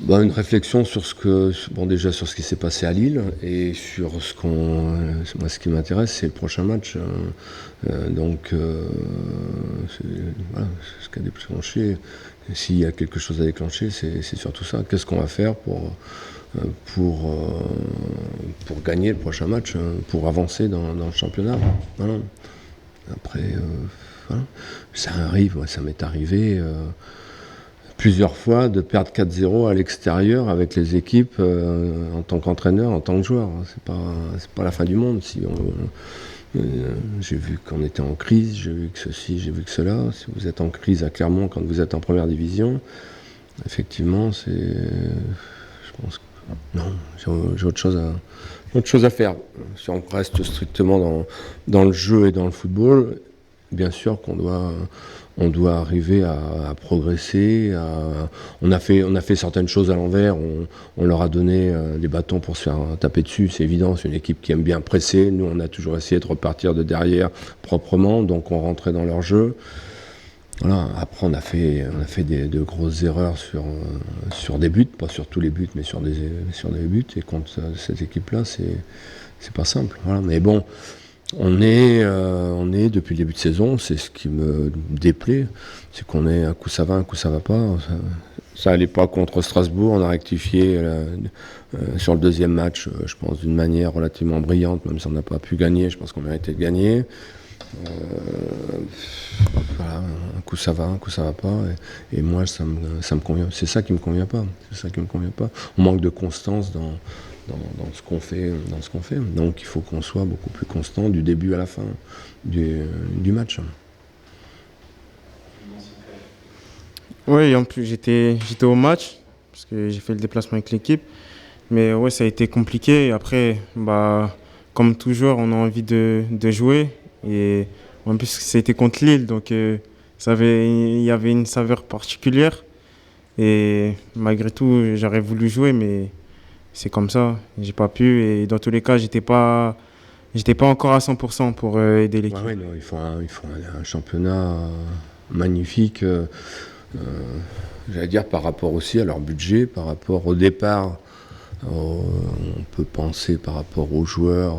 Une réflexion sur déjà sur ce qui s'est passé à Lille et sur moi, ce qui m'intéresse, c'est le prochain match. Voilà, ce qui a déclenché. S'il y a quelque chose à déclencher, c'est surtout ça. Qu'est-ce qu'on va faire pour gagner le prochain match, pour avancer dans le championnat. Voilà. Après, voilà. Ça arrive, ça m'est arrivé plusieurs fois de perdre 4-0 à l'extérieur avec les équipes en tant qu'entraîneur, en tant que joueur. C'est pas la fin du monde. J'ai vu qu'on était en crise, j'ai vu que ceci, j'ai vu que cela. Si vous êtes en crise à Clermont quand vous êtes en première division, effectivement, je pense que non, j'ai autre chose à faire. Si on reste strictement dans le jeu et dans le football, bien sûr qu'on doit arriver à progresser. On a fait certaines choses à l'envers. On leur a donné des bâtons pour se faire taper dessus. C'est évident, c'est une équipe qui aime bien presser. Nous, on a toujours essayé de repartir de derrière proprement, donc on rentrait dans leur jeu. Voilà. Après, on a fait de grosses erreurs sur des buts, pas sur tous les buts, mais sur des buts. Et contre cette équipe-là, c'est pas simple. Voilà. Mais bon, on est depuis le début de saison. C'est ce qui me déplaît, c'est qu'on est un coup ça va, un coup ça va pas. Ça allait pas contre Strasbourg. On a rectifié sur le deuxième match, je pense d'une manière relativement brillante, même si on n'a pas pu gagner. Je pense qu'on méritait de gagner. Voilà, un coup ça va, un coup ça va pas, et moi ça me convient. C'est ça qui me convient pas. On manque de constance dans ce qu'on fait, Donc il faut qu'on soit beaucoup plus constant du début à la fin du match. Oui, en plus j'étais au match parce que j'ai fait le déplacement avec l'équipe, mais ouais, ça a été compliqué. Et après, comme toujours, on a envie de jouer. Et en plus, c'était contre Lille, donc il y avait une saveur particulière. Et malgré tout, j'aurais voulu jouer, mais c'est comme ça. J'ai pas pu. Et dans tous les cas, j'étais pas encore à 100% pour aider l'équipe. Ouais, non, il faut un championnat magnifique. J'allais dire par rapport aussi à leur budget, par rapport au départ. On peut penser par rapport aux joueurs,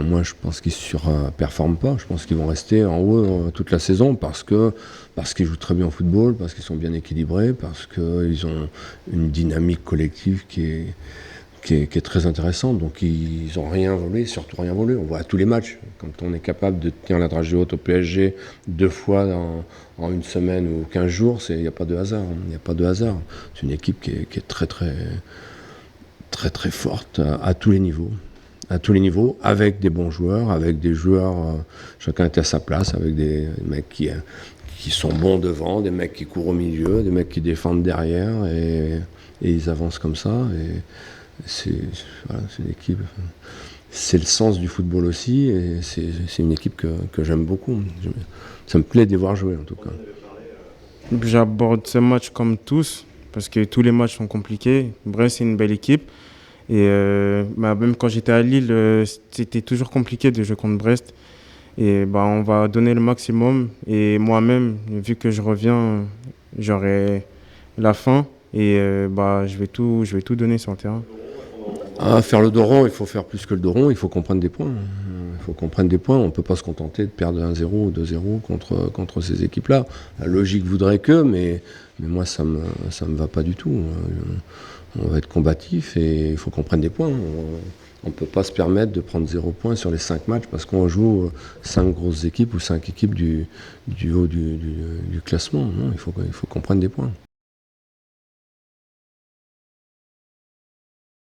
moi je pense qu'ils surperforment pas. Je pense qu'ils vont rester en haut toute la saison parce qu'ils jouent très bien au football, parce qu'ils sont bien équilibrés, parce qu'ils ont une dynamique collective qui est très intéressante. Donc ils n'ont rien volé, surtout rien volé. On voit à tous les matchs, quand on est capable de tenir la dragée haute au PSG 2 fois en une semaine ou 15 jours, il n'y a pas de hasard. C'est une équipe qui est très très très très forte à tous les niveaux, avec des bons joueurs, avec des joueurs, chacun est à sa place, avec des mecs qui sont bons devant, des mecs qui courent au milieu, des mecs qui défendent derrière, et ils avancent comme ça. Et c'est une équipe. C'est le sens du football aussi, et c'est une équipe que j'aime beaucoup. Ça me plaît de les voir jouer en tout cas. J'aborde ce match comme tous, parce que tous les matchs sont compliqués. Brest, c'est une belle équipe. Et même quand j'étais à Lille, c'était toujours compliqué de jouer contre Brest. Et on va donner le maximum. Et moi-même, vu que je reviens, j'aurai la fin. Et je vais tout donner sur le terrain. Faire le dos rond, il faut faire plus que le dos rond, il faut comprendre des points. On ne peut pas se contenter de perdre 1-0 ou 2-0 contre ces équipes-là. La logique voudrait que, mais moi ça me va pas du tout. On va être combatif et il faut qu'on prenne des points. On ne peut pas se permettre de prendre 0 points sur les 5 matchs parce qu'on joue 5 grosses équipes ou 5 équipes du haut du classement. Non, il faut qu'on prenne des points.